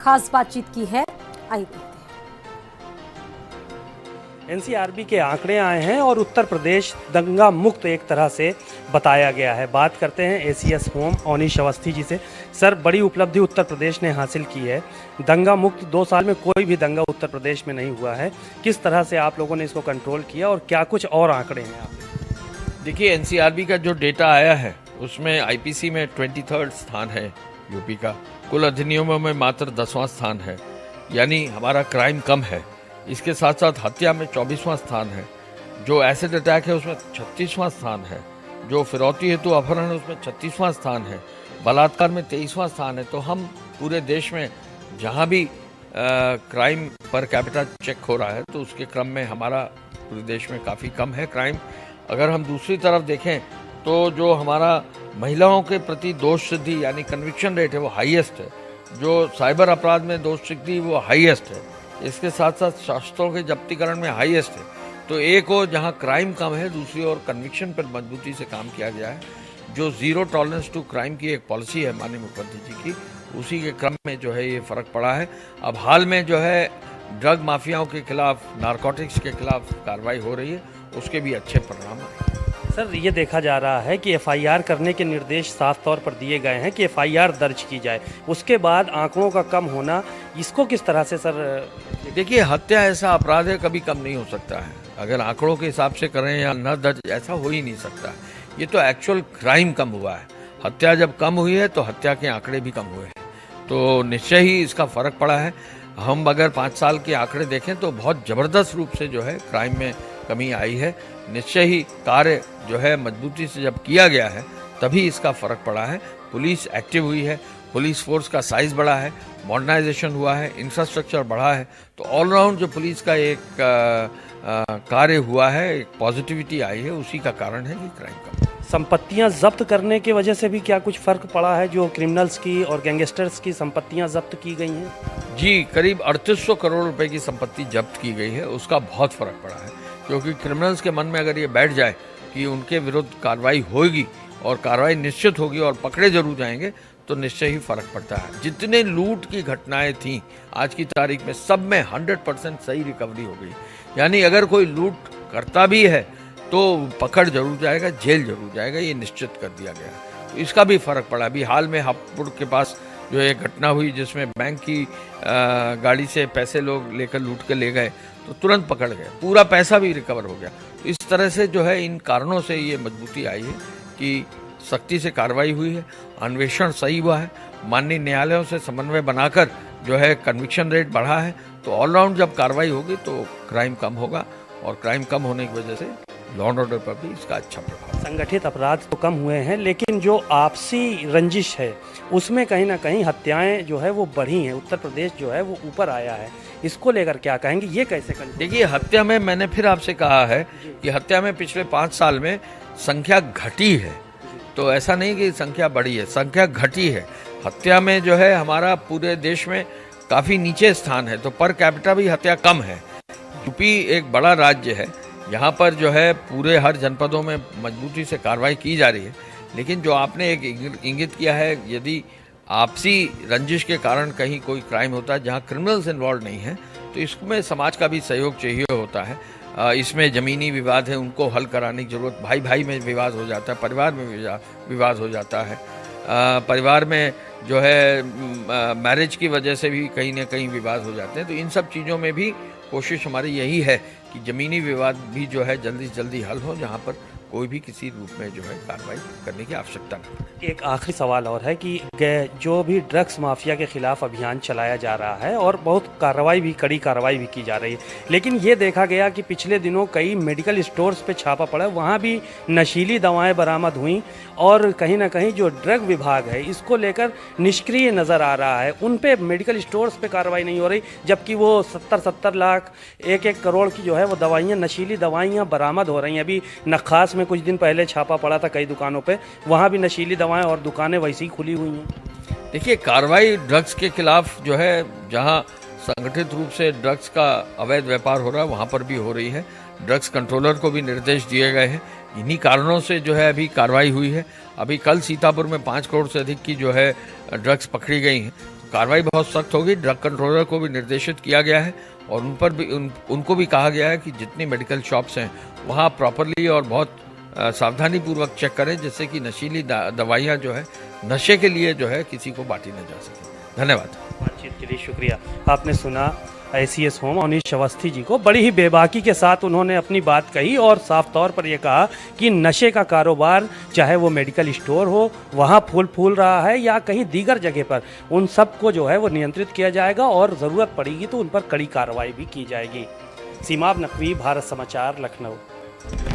खास बातचीत की है, आइए देखते हैं। एनसीआरबी के आंकड़े आए हैं और उत्तर प्रदेश दंगा मुक्त एक तरह से बताया गया है। बात करते हैं एसीएस होम ओनिश अवस्थी जी से। सर, बड़ी उपलब्धि उत्तर प्रदेश ने हासिल की है। दंगा मुक्त 2 साल में कोई भी दंगा उत्तर प्रदेश में नहीं हुआ है। किस तरह से आप लोगों ने इसको कंट्रोल किया और क्या कुछ और आंकड़े हैं आप? देखिए, एनसीआरबी का जो डेटा आया है उसमें आईपीसी में 23rd स्थान है यूपी का। कुल अधिनियमों में मात्र 10वां स्थान है, यानी हमारा क्राइम कम है। इसके साथ साथ हत्या में 24वां स्थान है। जो एसिड अटैक है उसमें 36वां स्थान है। जो फिरौती हेतु अपहरण है उसमें 36वां स्थान है। बलात्कार में 23वां स्थान है। तो हम पूरे देश में जहां भी क्राइम पर कैपिटा चेक हो रहा है तो उसके क्रम में हमारा पूरे देश में काफ़ी कम है क्राइम। अगर हम दूसरी तरफ देखें तो जो हमारा महिलाओं के प्रति दोष सिद्धि यानी कन्विक्शन रेट है वो हाईएस्ट है। जो साइबर अपराध में दोष सिद्धि वो हाईएस्ट है। इसके साथ साथ शस्त्रों के जब्तीकरण में हाईएस्ट है। तो एक और जहां क्राइम कम है, दूसरी ओर कन्विक्शन पर मजबूती से काम किया गया है। जो जीरो टॉलरेंस टू क्राइम की एक पॉलिसी है माननीय मुख्यमंत्री जी की, उसी के क्रम में जो है ये फर्क पड़ा है। अब हाल में जो है ड्रग माफियाओं के खिलाफ, नारकोटिक्स के खिलाफ कार्रवाई हो रही है, उसके भी अच्छे परिणाम आए। सर, ये देखा जा रहा है कि एफआईआर करने के निर्देश साफ तौर पर दिए गए हैं कि एफआईआर दर्ज की जाए। उसके बाद आंकड़ों का कम होना, इसको किस तरह से सर? देखिए, हत्या ऐसा अपराध है, कभी कम नहीं हो सकता है। अगर आंकड़ों के हिसाब से करें या न दर्ज, ऐसा हो ही नहीं सकता। ये तो एक्चुअल क्राइम कम हुआ है। हत्या जब कम हुई है तो हत्या के आंकड़े भी कम हुए हैं। तो निश्चय ही इसका फर्क पड़ा है। हम अगर 5 साल के आंकड़े देखें तो बहुत जबरदस्त रूप से जो है क्राइम में कमी आई है। निश्चय ही कार्य जो है मजबूती से जब किया गया है तभी इसका फर्क पड़ा है। पुलिस एक्टिव हुई है, पुलिस फोर्स का साइज बढ़ा है, मॉडर्नाइजेशन हुआ है, इंफ्रास्ट्रक्चर बढ़ा है। तो ऑलराउंड जो पुलिस का एक कार्य हुआ है, एक पॉजिटिविटी आई है, उसी का कारण है कि क्राइम कम। संपत्तियां जब्त करने की वजह से भी क्या कुछ फर्क पड़ा है? जो क्रिमिनल्स की और गैंगस्टर्स की संपत्तियां जब्त की गई हैं? जी, करीब 3800 करोड़ रुपए की संपत्ति जब्त की गई है। उसका बहुत फर्क पड़ा है, क्योंकि क्रिमिनल्स के मन में अगर ये बैठ जाए कि उनके विरुद्ध कार्रवाई होगी और कार्रवाई निश्चित होगी और पकड़े जरूर जाएंगे, तो निश्चय ही फर्क पड़ता है। जितने लूट की घटनाएं थीं आज की तारीख में, सब में 100% सही रिकवरी हो गई। यानी अगर कोई लूट करता भी है तो पकड़ जरूर जाएगा, जेल जरूर जाएगा, ये निश्चित कर दिया गया। तो इसका भी फर्क पड़ा। अभी हाल में हापुड़ के पास जो एक घटना हुई जिसमें बैंक की गाड़ी से पैसे लोग लेकर लूट के ले गए, तो तुरंत पकड़ गए, पूरा पैसा भी रिकवर हो गया। तो इस तरह से जो है इन कारणों से ये मजबूती आई है कि सख्ती से कार्रवाई हुई है, अन्वेषण सही हुआ है, माननीय न्यायालयों से समन्वय बनाकर जो है कन्विक्शन रेट बढ़ा है। तो ऑलराउंड जब कार्रवाई होगी तो क्राइम कम होगा, और क्राइम कम होने की वजह से लॉ एंड ऑर्डर पर भी इसका अच्छा प्रभाव। संगठित अपराध तो कम हुए हैं, लेकिन जो आपसी रंजिश है उसमें कहीं ना कहीं हत्याएं जो है वो बढ़ी हैं। उत्तर प्रदेश जो है वो ऊपर आया है। इसको लेकर क्या कहेंगे? ये कैसे करें? देखिए, हत्या में मैंने फिर आपसे कहा है कि हत्या में पिछले 5 साल में संख्या घटी है। तो ऐसा नहीं कि संख्या बढ़ी है, संख्या घटी है। हत्या में जो है हमारा पूरे देश में काफी नीचे स्थान है, तो पर कैपिटा भी हत्या कम है। यूपी एक बड़ा राज्य है, यहाँ पर जो है पूरे हर जनपदों में मजबूती से कार्रवाई की जा रही है। लेकिन जो आपने एक इंगित किया है, यदि आपसी रंजिश के कारण कहीं कोई क्राइम होता है जहाँ क्रिमिनल्स इन्वॉल्व नहीं है, तो इसमें समाज का भी सहयोग चाहिए होता है। इसमें ज़मीनी विवाद है, उनको हल कराने की जरूरत। भाई भाई में विवाद हो जाता है, परिवार में विवाद हो जाता है। परिवार में जो है मैरिज की वजह से भी कहीं ना कहीं विवाद हो जाते हैं। तो इन सब चीज़ों में भी कोशिश हमारी यही है कि ज़मीनी विवाद भी जो है जल्दी से जल्दी हल हो, जहाँ पर कोई भी किसी रूप में जो है कार्रवाई करने की आवश्यकता नहीं। एक आखिरी सवाल और है कि जो भी ड्रग्स माफिया के खिलाफ अभियान चलाया जा रहा है और बहुत कार्रवाई भी, कड़ी कार्रवाई भी की जा रही है, लेकिन ये देखा गया कि पिछले दिनों कई मेडिकल स्टोर्स पे छापा पड़ा, वहाँ भी नशीली दवाएं बरामद हुई और कहीं ना कहीं जो ड्रग विभाग है इसको लेकर निष्क्रिय नज़र आ रहा है। उन पे मेडिकल स्टोर्स पे कार्रवाई नहीं हो रही, जबकि वो 70-70 लाख, 1-1 करोड़ की जो है वो दवाइयाँ, नशीली दवाइयाँ बरामद हो रही हैं। अभी नखास में कुछ दिन पहले छापा पड़ा था कई दुकानों पे, वहाँ भी नशीली दवाएं और दुकानें वैसी ही खुली हुई हैं। देखिए, कार्रवाई ड्रग्स के खिलाफ जो है, जहाँ संगठित रूप से ड्रग्स का अवैध व्यापार हो रहा है वहाँ पर भी हो रही है। ड्रग्स कंट्रोलर को भी निर्देश दिए गए हैं। इन्हीं कारणों से जो है अभी कार्रवाई हुई है। अभी कल सीतापुर में 5 करोड़ से अधिक की जो है ड्रग्स पकड़ी गई हैं। कार्रवाई बहुत सख्त होगी। ड्रग कंट्रोलर को भी निर्देशित किया गया है और उन पर भी उनको भी कहा गया है कि जितनी मेडिकल शॉप्स हैं वहाँ प्रॉपरली और बहुत सावधानी पूर्वक चेक करें, जिससे कि नशीली दवाइयाँ जो है नशे के लिए जो है किसी को बांटी न जा सके। धन्यवाद। बातचीत के लिए शुक्रिया। आपने सुना ACS होम अवनीश अवस्थी जी को। बड़ी ही बेबाकी के साथ उन्होंने अपनी बात कही और साफ तौर पर यह कहा कि नशे का कारोबार चाहे वो मेडिकल स्टोर हो, वहाँ फूल रहा है या कहीं दीगर जगह पर, उन सबको जो है वो नियंत्रित किया जाएगा और ज़रूरत पड़ेगी तो उन पर कड़ी कार्रवाई भी की जाएगी। सीमाब नकवी, भारत समाचार, लखनऊ।